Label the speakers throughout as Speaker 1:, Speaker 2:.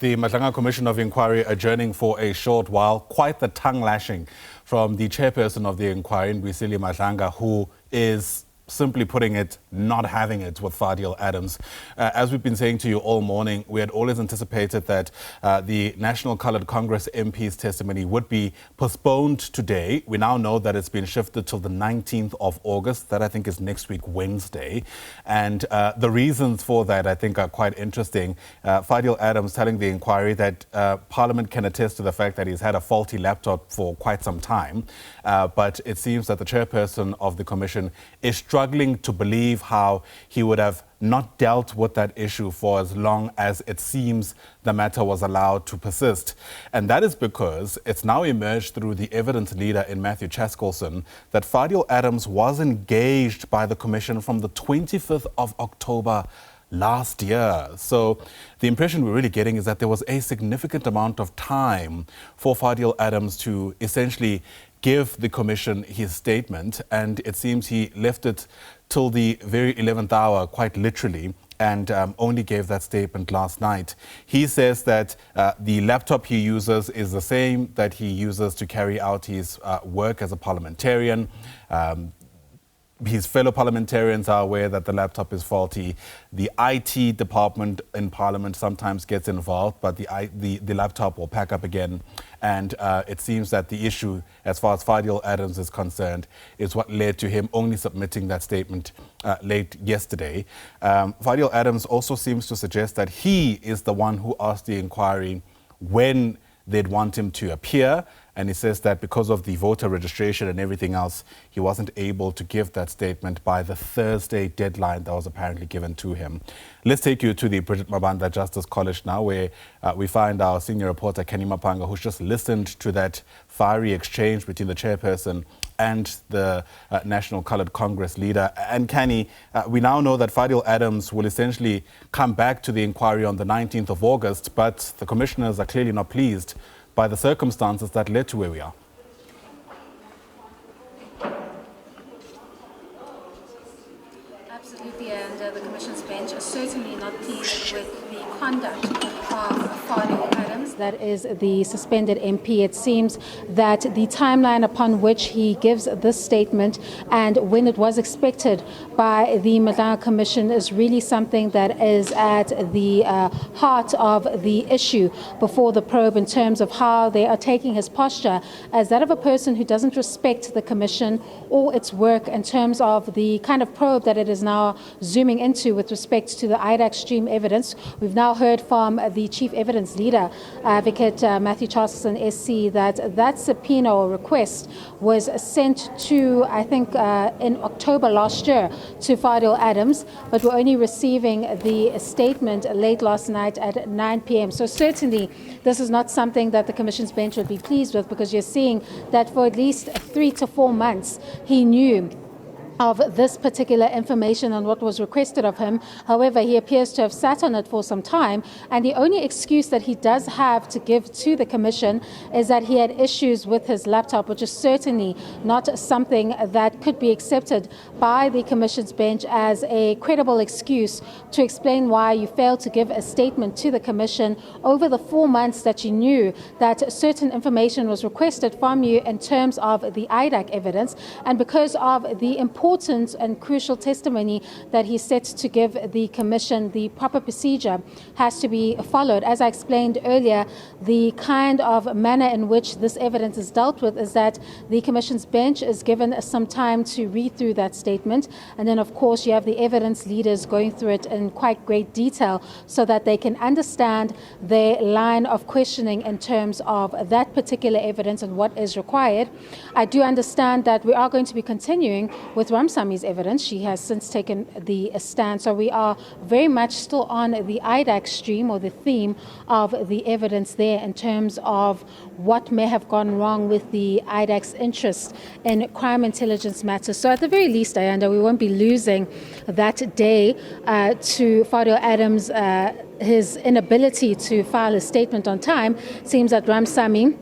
Speaker 1: The Madlanga Commission of Inquiry adjourning for a short while. Quite the tongue lashing from the chairperson of the inquiry, Madlanga, who is, simply putting it, not having it with Fadiel Adams. As we've been saying to you all morning, we had always anticipated that the National Coloured Congress MP's testimony would be postponed today. We now know that it's been shifted till the 19th of August. That, I think, is next week, Wednesday. And the reasons for that, I think, are quite interesting. Fadiel Adams telling the inquiry that Parliament can attest to the fact that he's had a faulty laptop for quite some time. But it seems that the chairperson of the commission is struggling to believe how he would have not dealt with that issue for as long as it seems the matter was allowed to persist. And that is because it's now emerged through the evidence leader in Matthew Chaskalson that Fadiel Adams was engaged by the commission from the 25th of October last year. So the impression we're really getting is that there was a significant amount of time for Fadiel Adams to essentially give the commission his statement, and it seems he left it till the very 11th hour, quite literally, and only gave that statement last night. He says that the laptop he uses is the same that he uses to carry out his work as a parliamentarian. His fellow parliamentarians are aware that the laptop is faulty. The IT department in Parliament sometimes gets involved, but the laptop will pack up again. And it seems that the issue, as far as Fadiel Adams is concerned, is what led to him only submitting that statement late yesterday. Fadiel Adams also seems to suggest that he is the one who asked the inquiry when they'd want him to appear. And he says that because of the voter registration and everything else, he wasn't able to give that statement by the Thursday deadline that was apparently given to him. Let's take you to the Bridget Mabanda Justice College now, where we find our senior reporter, Canny Maphanga, who's just listened to that fiery exchange between the chairperson and the National Coloured Congress leader. And Canny, we now know that Fadiel Adams will essentially come back to the inquiry on the 19th of August, but the commissioners are clearly not pleased by the circumstances that led to where we are.
Speaker 2: Absolutely, and the Commission's bench is certainly not pleased with the conduct of Fadiel Adams. That is the suspended MP. It seems that the timeline upon which he gives this statement and when it was expected by the Madlanga Commission is really something that is at the heart of the issue before the probe, in terms of how they are taking his posture as that of a person who doesn't respect the Commission or its work, in terms of the kind of probe that it is now zooming into with respect to the IDAC stream evidence. We've now heard from the Chief Evidence Leader, Advocate Matthew Chaskalson, SC, that subpoena or request was sent to, I think, in October last year to Fadiel Adams, but we're only receiving the statement late last night at 9 p.m. So certainly this is not something that the Commission's bench would be pleased with, because you're seeing that for at least 3 to 4 months he knew of this particular information and what was requested of him. However, he appears to have sat on it for some time, and the only excuse that he does have to give to the Commission is that he had issues with his laptop, which is certainly not something that could be accepted by the Commission's bench as a credible excuse to explain why you failed to give a statement to the Commission over the 4 months that you knew that certain information was requested from you in terms of the IDAC evidence, and because of the important and crucial testimony that he's set to give the Commission. The proper procedure has to be followed. As I explained earlier, the kind of manner in which this evidence is dealt with is that the Commission's bench is given some time to read through that statement, and then of course you have the evidence leaders going through it in quite great detail so that they can understand their line of questioning in terms of that particular evidence and what is required. I do understand that we are going to be continuing with Ramsami's evidence. She has since taken the stand. So we are very much still on the IDAC stream, or the theme of the evidence there, in terms of what may have gone wrong with the IDAC's interest in crime intelligence matters. So at the very least, Ayanda, we won't be losing that day to Fadiel Adams. His inability to file a statement on time. Seems that Ramsami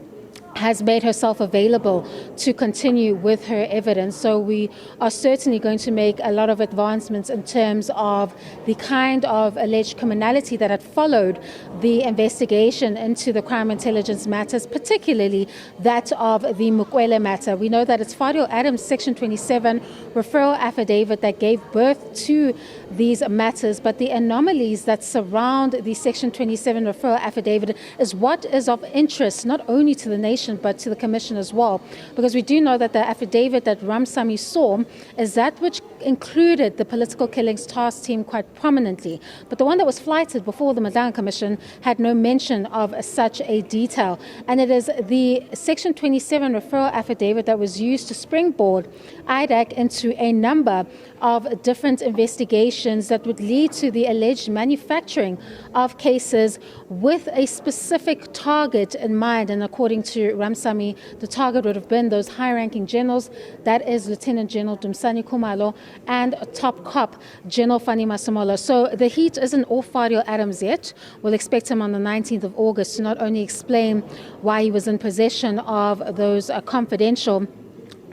Speaker 2: has made herself available to continue with her evidence. So we are certainly going to make a lot of advancements in terms of the kind of alleged criminality that had followed the investigation into the crime intelligence matters, particularly that of the Mukwele matter. We know that it's Fadiel Adams' Section 27 referral affidavit that gave birth to these matters, but the anomalies that surround the Section 27 referral affidavit is what is of interest not only to the nation but to the Commission as well, because we do know that the affidavit that Ramsami saw is that which included the political killings task team quite prominently, but the one that was flighted before the Madlanga Commission had no mention of such a detail, and it is the Section 27 referral affidavit that was used to springboard IDAC into a number of different investigations that would lead to the alleged manufacturing of cases with a specific target in mind. And according to Ramsami, the target would have been those high-ranking generals, that is Lieutenant General Dumsani Khumalo and top cop General Fani Masemola. So the heat isn't off Fadiel Adams yet. We'll expect him on the 19th of August to not only explain why he was in possession of those confidential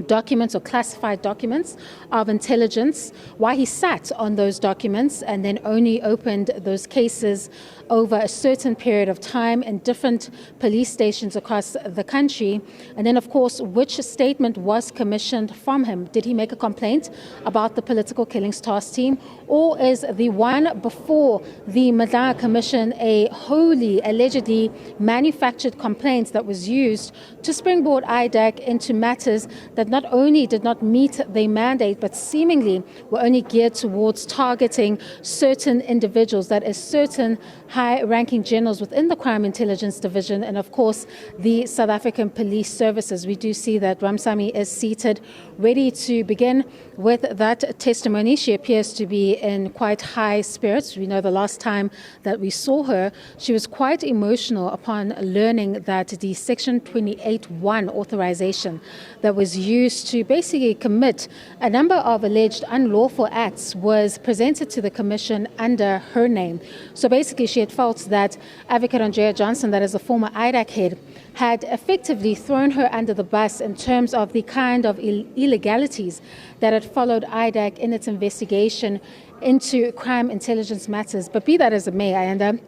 Speaker 2: documents or classified documents of intelligence, why he sat on those documents and then only opened those cases over a certain period of time in different police stations across the country, and then of course which statement was commissioned from him. Did he make a complaint about the political killings task team, or is the one before the Madlanga Commission a wholly allegedly manufactured complaint that was used to springboard IDAC into matters that not only did not meet the mandate but seemingly were only geared towards targeting certain individuals, that is certain high-ranking generals within the Crime Intelligence Division and, of course, the South African Police Services. We do see that Ramsami is seated, ready to begin with that testimony. She appears to be in quite high spirits. We know the last time that we saw her, she was quite emotional upon learning that the Section 28(1) authorization that was used to basically commit a number of alleged unlawful acts was presented to the Commission under her name. So basically, she had felt that Advocate Andrea Johnson, that is the former IDAC head, had effectively thrown her under the bus in terms of the kind of illegalities that had followed IDAC in its investigation into crime intelligence matters. But be that as it may, Ayanda,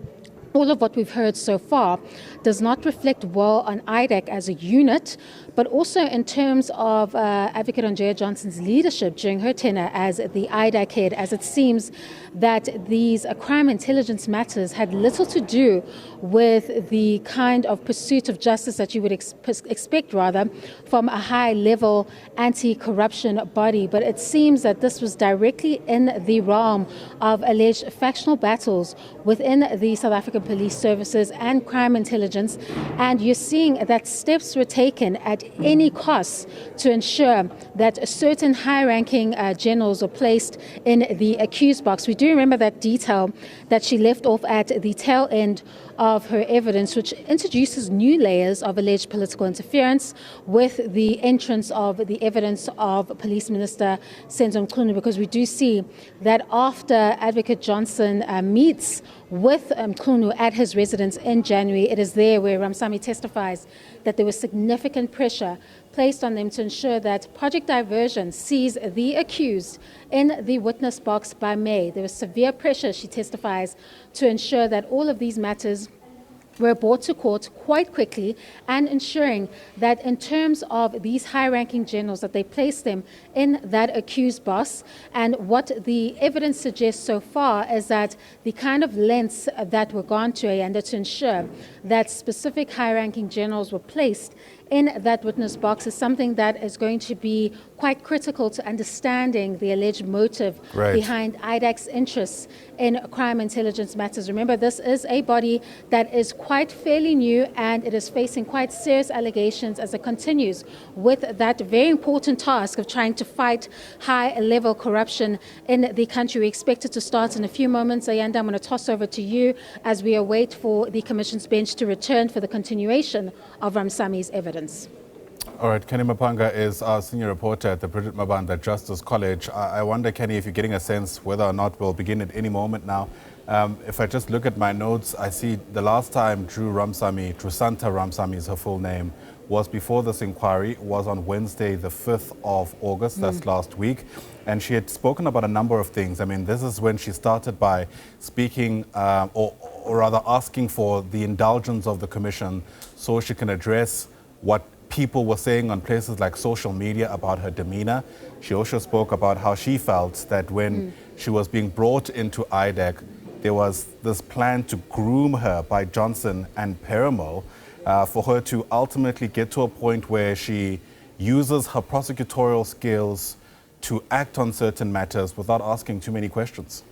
Speaker 2: all of what we've heard so far does not reflect well on IDAC as a unit, but also in terms of Advocate Andrea Johnson's leadership during her tenure as the IDAC head, as it seems that these crime intelligence matters had little to do with the kind of pursuit of justice that you would expect, rather, from a high-level anti-corruption body. But it seems that this was directly in the realm of alleged factional battles within the South African Police Services and crime intelligence, and you're seeing that steps were taken at any cost to ensure that certain high-ranking generals were placed in the accused box. We do remember that detail that she left off at the tail end of her evidence, which introduces new layers of alleged political interference with the entrance of the evidence of Police Minister Senzo Mchunu, because we do see that after Advocate Johnson meets with Mchunu at his residence in January, it is there where Ramsami testifies that there was significant pressure placed on them to ensure that Project Diversion sees the accused in the witness box by May. There was severe pressure, she testifies, to ensure that all of these matters were brought to court quite quickly, and ensuring that in terms of these high-ranking generals, that they place them in that accused box. And what the evidence suggests so far is that the kind of lengths that were gone to and to ensure that specific high-ranking generals were placed in that witness box is something that is going to be quite critical to understanding the alleged motive behind IDAC's interests in crime intelligence matters. Remember, this is a body that is quite fairly new, and it is facing quite serious allegations as it continues with that very important task of trying to fight high-level corruption in the country. We expect it to start in a few moments. Ayanda, I'm going to toss over to you as we await for the Commission's bench to return for the continuation of Ramsami's evidence.
Speaker 1: All right, Canny Maphanga is our senior reporter at the Bridget Mabanda Justice College. I wonder, Canny, if you're getting a sense whether or not we'll begin at any moment now. If I just look at my notes, I see the last time Santa Ramsami is her full name, was before this inquiry was on Wednesday, the 5th of August, that's last week. And she had spoken about a number of things. I mean, this is when she started by speaking, or rather asking for the indulgence of the Commission so she can address what people were saying on places like social media about her demeanor. She also spoke about how she felt that when she was being brought into IDAC, there was this plan to groom her by Johnson and Peramo for her to ultimately get to a point where she uses her prosecutorial skills to act on certain matters without asking too many questions.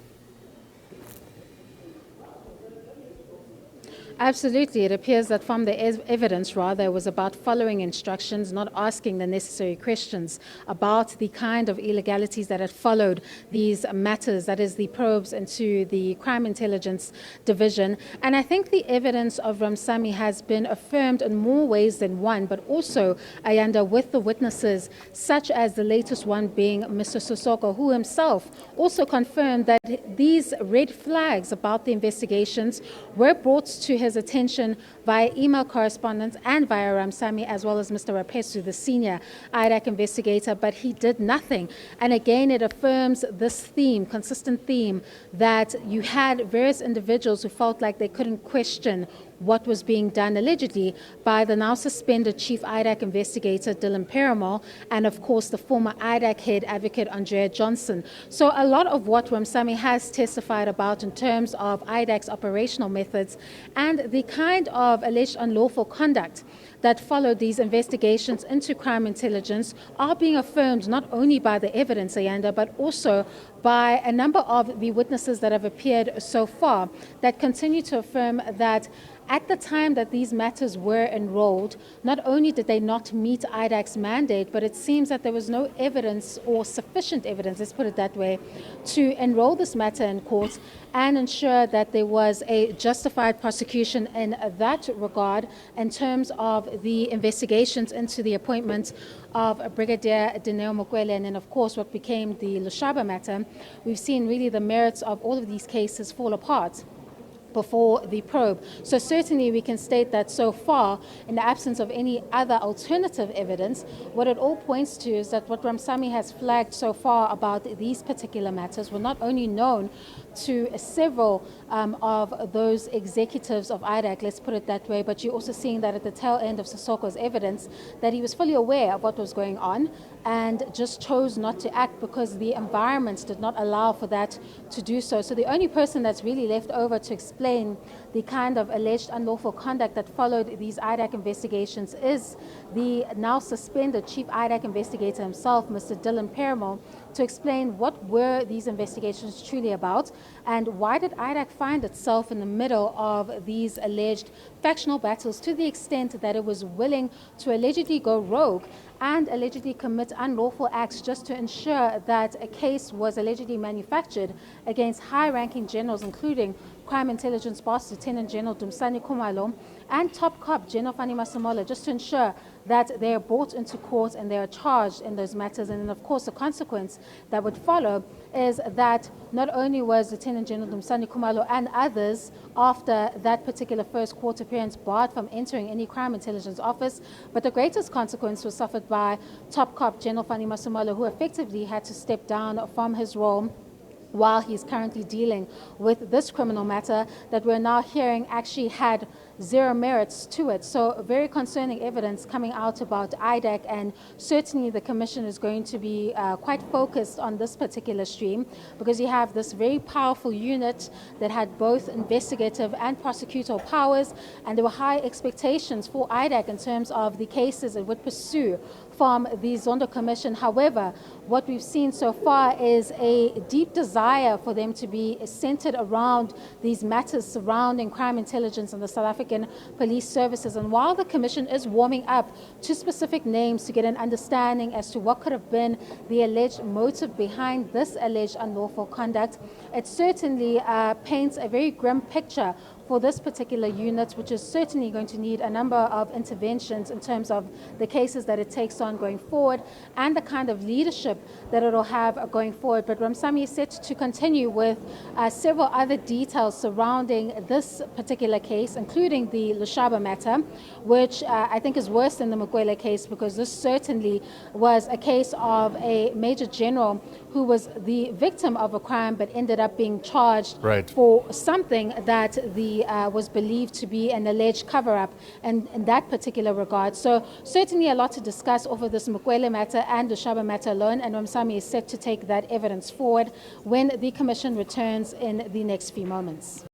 Speaker 2: Absolutely. It appears that from the evidence, rather, it was about following instructions, not asking the necessary questions about the kind of illegalities that had followed these matters, that is, the probes into the Crime Intelligence Division. And I think the evidence of Ramsami has been affirmed in more ways than one, but also, Ayanda, with the witnesses, such as the latest one being Mr. Sosoko, who himself also confirmed that these red flags about the investigations were brought to his attention via email correspondence and via Ramsami, as well as Mr. Rapesu, the senior IDAC investigator, but he did nothing. And again, it affirms this theme, consistent theme, that you had various individuals who felt like they couldn't question what was being done allegedly by the now suspended Chief IDAC investigator Dylan Peramo and of course the former IDAC head Advocate Andrea Johnson. So a lot of what Ramsami has testified about in terms of IDAC's operational methods and the kind of alleged unlawful conduct that followed these investigations into crime intelligence are being affirmed not only by the evidence, Ayanda, but also by a number of the witnesses that have appeared so far that continue to affirm that at the time that these matters were enrolled, not only did they not meet IDAC's mandate, but it seems that there was no evidence or sufficient evidence, let's put it that way, to enroll this matter in court and ensure that there was a justified prosecution in that regard in terms of the investigations into the appointment of Brigadier Dineo Mokwele and then, of course, what became the Lushaba matter. We've seen really the merits of all of these cases fall apart before the probe. So certainly we can state that so far, in the absence of any other alternative evidence, what it all points to is that what Ramsami has flagged so far about these particular matters were not only known to several of those executives of IDAC, let's put it that way, but you're also seeing that at the tail end of Sisoko's evidence that he was fully aware of what was going on and just chose not to act because the environment did not allow for that to do so. So the only person that's really left over to explain the kind of alleged unlawful conduct that followed these IDAC investigations is the now suspended Chief IDAC investigator himself, Mr. Dylan Peramo, to explain what were these investigations truly about and why did IDAC find itself in the middle of these alleged factional battles to the extent that it was willing to allegedly go rogue and allegedly commit unlawful acts just to ensure that a case was allegedly manufactured against high-ranking generals, including Crime Intelligence Boss Lieutenant General Dumsani Khumalo and top cop General Canny Maphanga, just to ensure that they are brought into court and they are charged in those matters. And then, of course, the consequence that would follow is that not only was Lieutenant General Dumsani Khumalo and others, after that particular first court appearance, barred from entering any crime intelligence office, but the greatest consequence was suffered by top cop General Canny Maphanga, who effectively had to step down from his role while he's currently dealing with this criminal matter that we're now hearing actually had zero merits to it. So very concerning evidence coming out about IDAC, and certainly the Commission is going to be quite focused on this particular stream because you have this very powerful unit that had both investigative and prosecutorial powers, and there were high expectations for IDAC in terms of the cases it would pursue from the Zondo Commission. However, what we've seen so far is a deep desire for them to be centered around these matters surrounding crime intelligence and the South African police services. And while the Commission is warming up to specific names to get an understanding as to what could have been the alleged motive behind this alleged unlawful conduct, it certainly paints a very grim picture for this particular unit, which is certainly going to need a number of interventions in terms of the cases that it takes on going forward and the kind of leadership that it will have going forward. But Ramsami is set to continue with several other details surrounding this particular case, including the Lushaba matter, which I think is worse than the Mukwele case, because this certainly was a case of a major general who was the victim of a crime but ended up being charged for something that was believed to be an alleged cover-up in that particular regard. So certainly a lot to discuss over this Mukwele matter and the Lushaba matter alone, and Ramsami is set to take that evidence forward when the Commission returns in the next few moments.